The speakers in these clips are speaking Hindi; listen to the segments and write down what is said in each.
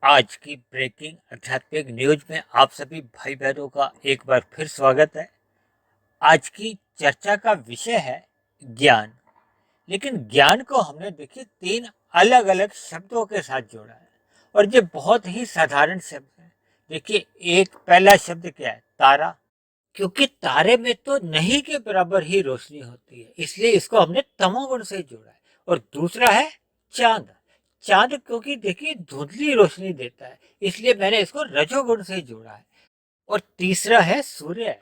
आज की ब्रेकिंग आध्यात्मिक न्यूज में आप सभी भाई बहनों का एक बार फिर स्वागत है। आज की चर्चा का विषय है ज्ञान। लेकिन ज्ञान को हमने देखिए तीन अलग अलग शब्दों के साथ जोड़ा है और ये बहुत ही साधारण शब्द है। देखिए, एक पहला शब्द क्या है? तारा। क्योंकि तारे में तो नहीं के बराबर ही रोशनी होती है, इसलिए इसको हमने तमोगुण से जोड़ा है। और दूसरा है चांद। चांद क्योंकि देखिए धुंधली रोशनी देता है, इसलिए मैंने इसको रजोगुण से जोड़ा है। और तीसरा है सूर्य।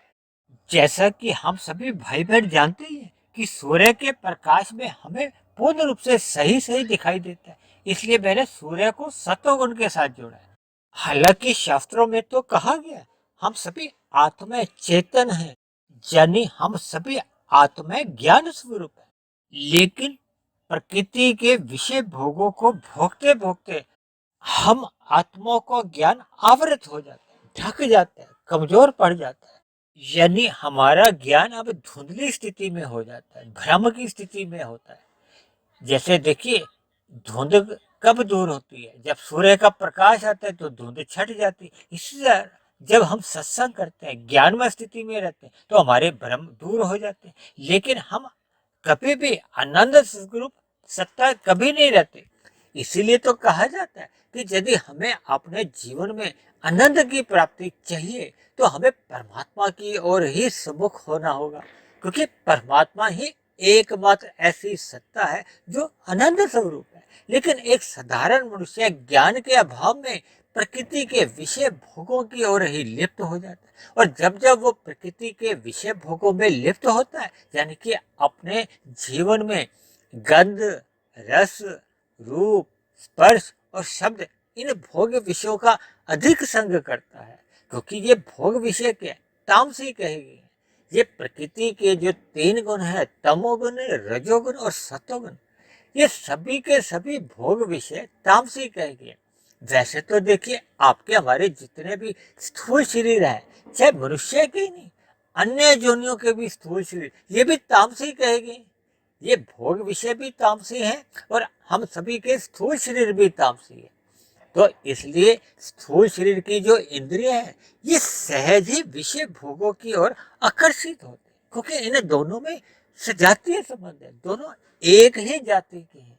जैसा कि हम सभी भाई बहन जानते ही हैं कि सूर्य के प्रकाश में हमें पूर्ण रूप से सही सही दिखाई देता है, इसलिए मैंने सूर्य को सतोगुण के साथ जोड़ा है। हालांकि शास्त्रों में तो कहा गया है, हम सभी आत्मा चेतन हैं, यानी हम सभी आत्मा ज्ञान स्वरूप है। लेकिन प्रकृति के विषय भोगों को भोगते भोगते हम आत्मा को ज्ञान आवृत हो जाता है, ढक जाता है, कमजोर पड़ जाता है। यानी हमारा ज्ञान अब धुंधली स्थिति में हो जाता है, भ्रम की स्थिति में होता है। जैसे देखिए, धुंध कब दूर होती है? जब सूर्य का प्रकाश आता है तो धुंध छट जाती है। इसी तरह जब हम सत्संग करते हैं, ज्ञानमय स्थिति में रहते हैं, तो हमारे भ्रम दूर हो जाते हैं। लेकिन हम कभी भी आनंद स्वरूप सत्ता कभी नहीं रहते। इसीलिए तो कहा जाता है कि यदि हमें अपने जीवन में आनंद की प्राप्ति चाहिए तो हमें परमात्मा की ओर ही सम्मुख होना होगा, क्योंकि परमात्मा ही एकमात्र ऐसी सत्ता है जो आनंद स्वरूप है। लेकिन एक साधारण मनुष्य ज्ञान के अभाव में प्रकृति के विषय भोगों की ओर ही लिप्त हो जाता है। और जब जब वो प्रकृति के विषय भोगों में लिप्त होता है, यानी कि अपने जीवन में गंध, रस, रूप, स्पर्श और शब्द, इन भोग विषयों का अधिक संग करता है। क्योंकि ये भोग विषय के तामसी कहेगी। ये प्रकृति के जो तीन गुण है, तमोगुण, रजोगुण और सतोगुण, ये सभी के सभी भोग विषय तामसी कहेगी। वैसे तो देखिए, आपके हमारे जितने भी स्थूल शरीर है, चाहे मनुष्य के ही नहीं, अन्य जोनियों के भी स्थूल शरीर, ये भी तामसी कहेगी। ये भोग विषय भी तामसी है और हम सभी के स्थूल शरीर भी तामसी है। तो इसलिए स्थूल शरीर की जो इंद्रिय है, ये सहज ही विषय भोगों की ओर आकर्षित होते हैं, क्योंकि इन दोनों में सजातीय संबंध है, दोनों एक ही जाति के हैं।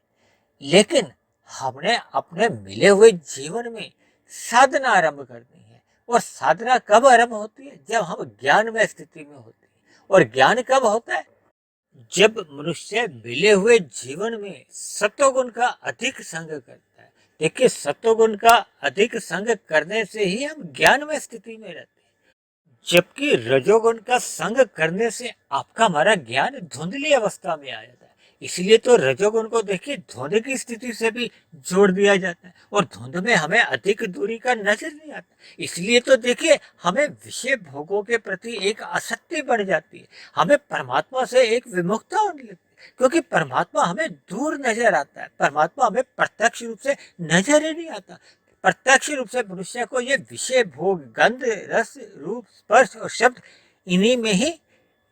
लेकिन हमने अपने मिले हुए जीवन में साधना आरंभ करनी है। और साधना कब आरंभ होती है? जब हम ज्ञान में स्थिति में होते हैं। और ज्ञान कब होता है? जब मनुष्य मिले हुए जीवन में सत्वगुण का अधिक संग करता है। देखिए, सत्वगुण का अधिक संग करने से ही हम ज्ञान में स्थिति में रहते हैं, जबकि रजोगुण का संग करने से आपका हमारा ज्ञान धुंधली अवस्था में आ जाता है। इसलिए तो रजोगुण को देखिए धुंध की स्थिति से भी जोड़ दिया जाता है, और धुंध में हमें अधिक दूरी का नजर नहीं आता। इसलिए तो देखिए, हमें विषय भोगों के प्रति एक आसक्ति बढ़ जाती है, हमें परमात्मा से एक विमुखता होने लगती है, क्योंकि परमात्मा हमें दूर नजर आता है, परमात्मा हमें प्रत्यक्ष रूप से नजर ही नहीं आता। प्रत्यक्ष रूप से मनुष्य को ये विषय भोग, गंध, रस, रूप, स्पर्श और शब्द, इन्हीं में ही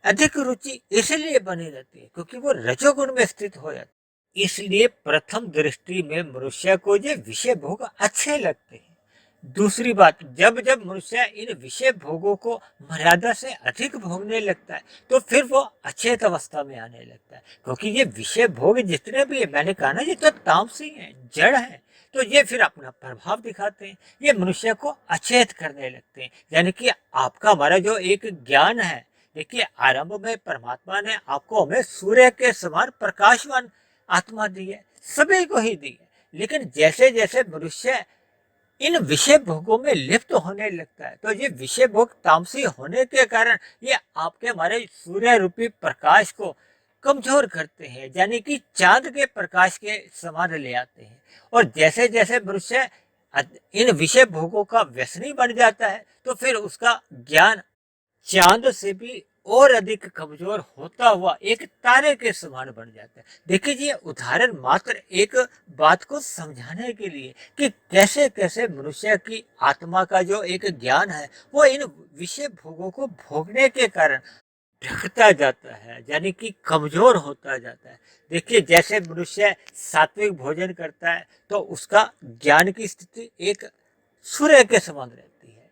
अधिक रुचि इसलिए बनी रहती है क्योंकि वो रजोगुण में स्थित हो जाता है। इसलिए प्रथम दृष्टि में मनुष्य को ये विषय भोग अच्छे लगते हैं। दूसरी बात, जब जब मनुष्य इन विषय भोगों को मर्यादा से अधिक भोगने लगता है तो फिर वो अचेत अवस्था में आने लगता है, क्योंकि ये विषय भोग जितने भी है, मैंने कहा ना, ये तो तामसी है, जड़ है। तो ये फिर अपना प्रभाव दिखाते हैं, ये मनुष्य को अचेत करने लगते हैं। यानी कि आपका हमारा जो एक ज्ञान है, देखिए आरंभ में परमात्मा ने आपको हमें सूर्य के समान प्रकाशवान आत्मा दी है, सभी को ही दी है। लेकिन जैसे जैसे मनुष्य इन विषय भोगों में लिप्त होने लगता है, तो ये विषय भोग तामसी होने के कारण ये आपके हमारे सूर्य रूपी प्रकाश को कमजोर करते हैं, यानी कि चांद के प्रकाश के समान ले आते हैं। और जैसे जैसे मनुष्य इन विषय भोगों का व्यसनी बन जाता है तो फिर उसका ज्ञान चांद से भी और अधिक कमजोर होता हुआ एक तारे के समान बन जाता है। देखिए, ये उदाहरण मात्र एक बात को समझाने के लिए कि कैसे कैसे मनुष्य की आत्मा का जो एक ज्ञान है, वो इन विषय भोगों को भोगने के कारण ढकता जाता है, यानी कि कमजोर होता जाता है। देखिए, जैसे मनुष्य सात्विक भोजन करता है तो उसका ज्ञान की स्थिति एक सूर्य के समान रहती है।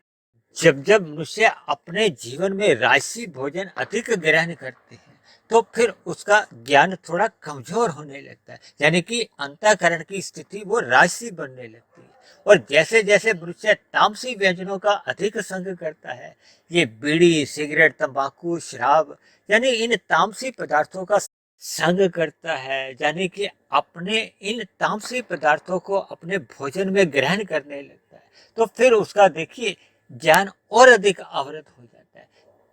जब जब मनुष्य अपने जीवन में राजसी भोजन अधिक ग्रहण करते हैं तो फिर उसका ज्ञान थोड़ा कमजोर होने लगता है, यानी कि अंतःकरण की स्थिति वो राजसी बनने लगती है। और जैसे जैसे मनुष्य तामसी व्यंजनों का अधिक संग करता है, ये बीड़ी, सिगरेट, तंबाकू, शराब यानी इन तामसी पदार्थों का संग करता है, यानी कि अपने इन तामसी पदार्थों को अपने भोजन में ग्रहण करने लगता है, तो फिर उसका देखिए ज्ञान और अधिक आवृत हो जाता है।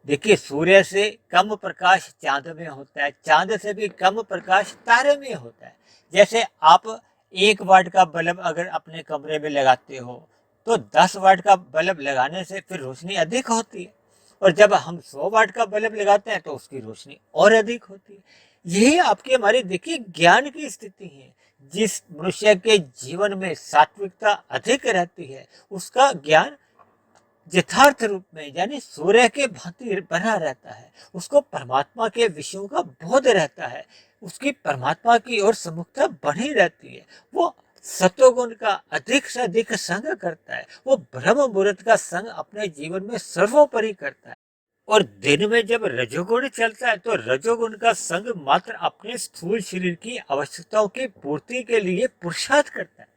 देखिए सूर्य से कम प्रकाश चांद में होता है, चांद से भी कम प्रकाश तारे में होता है। जैसे आप 1 वाट का बल्ब अगर अपने कमरे में लगाते हो तो 10 वाट का बल्ब लगाने से फिर रोशनी अधिक होती है, और जब हम 100 वाट का बल्ब लगाते हैं तो उसकी रोशनी और अधिक होती है। यही आपकी हमारी देखिए ज्ञान की स्थिति है। जिस मनुष्य के जीवन में सात्विकता अधिक रहती है उसका ज्ञान यथार्थ रूप में यानी सूर्य के भांति बना रहता है, उसको परमात्मा के विषयों का बोध रहता है, उसकी परमात्मा की ओर सम्मुखता बनी रहती है। वो सत्वगुण का अधिक से अधिक संग करता है, वो ब्रह्म मुहूर्त का संग अपने जीवन में सर्वोपरि करता है। और दिन में जब रजोगुण चलता है तो रजोगुण का संग मात्र अपने स्थूल शरीर की आवश्यकताओं की पूर्ति के लिए पुरुषार्थ करता है।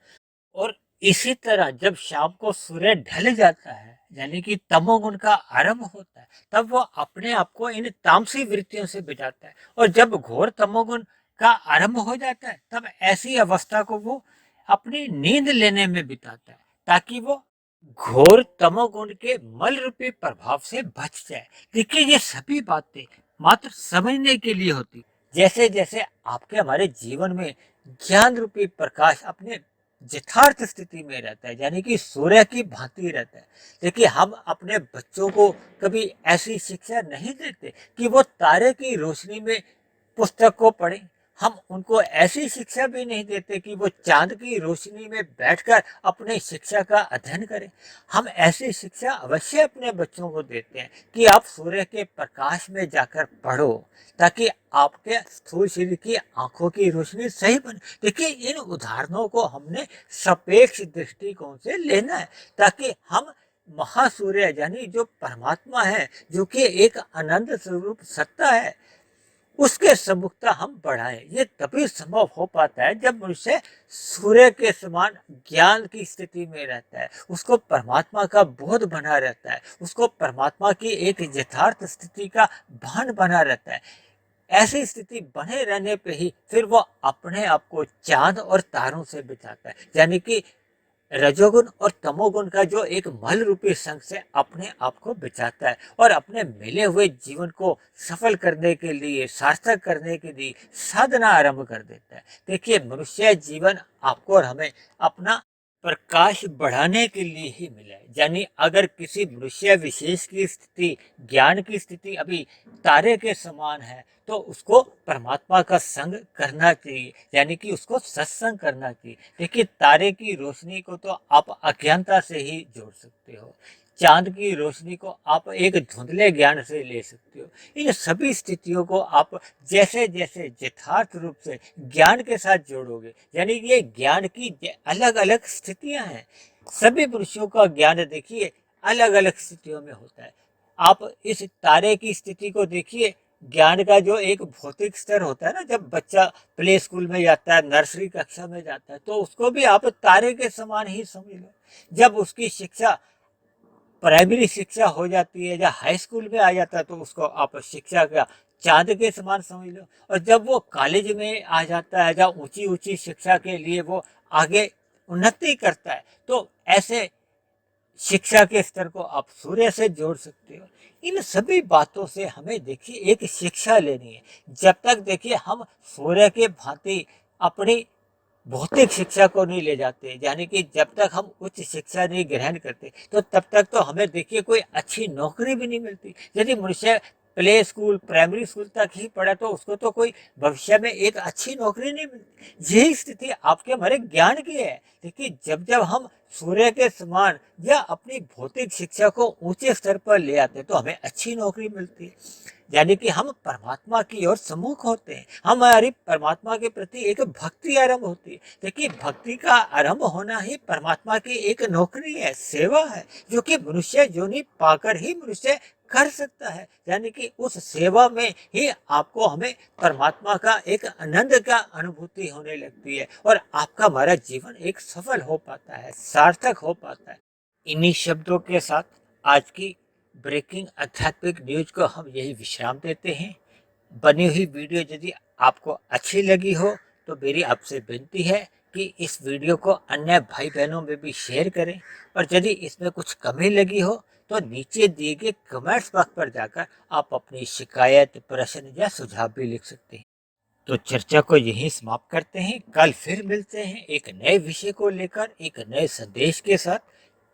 और इसी तरह जब शाम को सूर्य ढल जाता है यानी कि तमोगुण का आरंभ होता है, तब वो अपने आप को इन तामसी वृत्तियों से बचाता है। और जब घोर तमोगुण का आरंभ हो जाता है तब ऐसी अवस्था को वो अपनी नींद लेने में बिताता है, ताकि वो घोर तमोगुण के मल रूपी प्रभाव से बच जाए। देखिए ये सभी बातें मात्र समझने के लिए होती। जैसे जैसे आपके हमारे जीवन में ज्ञान रूपी प्रकाश अपने यथार्थ स्थिति में रहता है, यानी कि सूर्य की भांति रहता है। देखिए हम अपने बच्चों को कभी ऐसी शिक्षा नहीं देते कि वो तारे की रोशनी में पुस्तक को पढ़ें। हम उनको ऐसी शिक्षा भी नहीं देते कि वो चांद की रोशनी में बैठकर अपने शिक्षा का अध्ययन करें। हम ऐसी शिक्षा अवश्य अपने बच्चों को देते हैं कि आप सूर्य के प्रकाश में जाकर पढ़ो, ताकि आपके स्थूल शरीर की आंखों की रोशनी सही बने। देखिए इन उदाहरणों को हमने सापेक्ष दृष्टिकोण से लेना है, ताकि हम महासूर्य यानी जो परमात्मा है, जो कि एक अनंत स्वरूप सत्ता है, उसके सम्मुखता हम बढ़ाएं। ये तभी संभव हो पाता है जब मनुष्य सूर्य के समान ज्ञान की स्थिति में रहता है, उसको परमात्मा का बोध बना रहता है, उसको परमात्मा की एक यथार्थ स्थिति का भान बना रहता है। ऐसी स्थिति बने रहने पे ही फिर वो अपने आप को चांद और तारों से बचाता है, यानी कि रजोगुण और तमोगुण का जो एक मल रूपी संग से अपने आप को बचाता है और अपने मिले हुए जीवन को सफल करने के लिए, सार्थक करने के लिए साधना आरंभ कर देता है। देखिए मनुष्य जीवन आपको और हमें अपना प्रकाश बढ़ाने के लिए ही मिला है। यानी अगर किसी मनुष्य विशेष की स्थिति, ज्ञान की स्थिति अभी तारे के समान है तो उसको परमात्मा का संग करना चाहिए, यानी कि उसको सत्संग करना चाहिए। देखिए तारे की रोशनी को तो आप अज्ञानता से ही जोड़ सकते हो, चांद की रोशनी को आप एक धुंधले ज्ञान से ले सकते हो। इन सभी स्थितियों को आप जैसे जैसे यथार्थ रूप से ज्ञान के साथ जोड़ोगे, यानी ये ज्ञान की अलग अलग स्थितियां हैं। सभी पुरुषों का ज्ञान देखिए अलग अलग स्थितियों में होता है। आप इस तारे की स्थिति को देखिए, ज्ञान का जो एक भौतिक स्तर होता है ना, जब बच्चा प्ले स्कूल में जाता है, नर्सरी कक्षा में जाता है, तो उसको भी आप तारे के समान ही समझ लो। जब उसकी शिक्षा प्राइमरी शिक्षा हो जाती है या हाई स्कूल में आ जाता है तो उसको आप शिक्षा का चांद के समान समझ लो। और जब वो कॉलेज में आ जाता है या ऊंची ऊंची शिक्षा के लिए वो आगे उन्नति करता है, तो ऐसे शिक्षा के स्तर को आप सूर्य से जोड़ सकते हो। इन सभी बातों से हमें देखिए एक शिक्षा लेनी है। जब तक देखिए हम सूर्य के भांति अपनी भौतिक शिक्षा को नहीं ले जाते, यानी कि जब तक हम उच्च शिक्षा नहीं ग्रहण करते तो तब तक तो हमें देखिए कोई अच्छी नौकरी भी नहीं मिलती। यदि मनुष्य प्ले स्कूल, प्राइमरी स्कूल तक ही पढ़ा तो उसको तो कोई भविष्य में एक अच्छी नौकरी नहीं मिलती। यही स्थिति आपके हमारे ज्ञान की है। देखिए, जब जब हम सूर्य के समान या अपनी भौतिक शिक्षा को ऊंचे स्तर पर ले आते हैं तो हमें अच्छी नौकरी मिलती है। यानी कि हम परमात्मा की ओर सम्मुख होते हैं, हमारी परमात्मा के प्रति एक भक्ति आरंभ होती है। देखिए, भक्ति का आरंभ होना ही परमात्मा की एक नौकरी है, सेवा है, जो कि मनुष्य योनि पाकर ही मनुष्य कर सकता है। यानी कि उस सेवा में ही आपको हमें परमात्मा का एक आनंद का अनुभूति होने लगती है और आपका हमारा जीवन एक सफल हो पाता है, सार्थक हो पाता है। इन्हीं शब्दों के साथ आज की ब्रेकिंग आध्यात्मिक न्यूज को हम यही विश्राम देते हैं। बनी हुई वीडियो यदि आपको अच्छी लगी हो तो मेरी आपसे विनती है कि इस वीडियो को अन्य भाई बहनों में भी शेयर करें, और यदि इसमें कुछ कमी लगी हो तो नीचे दिए गए कमेंट्स बॉक्स पर जाकर आप अपनी शिकायत, प्रश्न या सुझाव भी लिख सकते हैं। तो चर्चा को यहीं समाप्त करते हैं। कल फिर मिलते हैं एक नए विषय को लेकर, एक नए संदेश के साथ।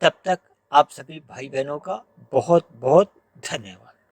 तब तक आप सभी भाई बहनों का बहुत बहुत धन्यवाद।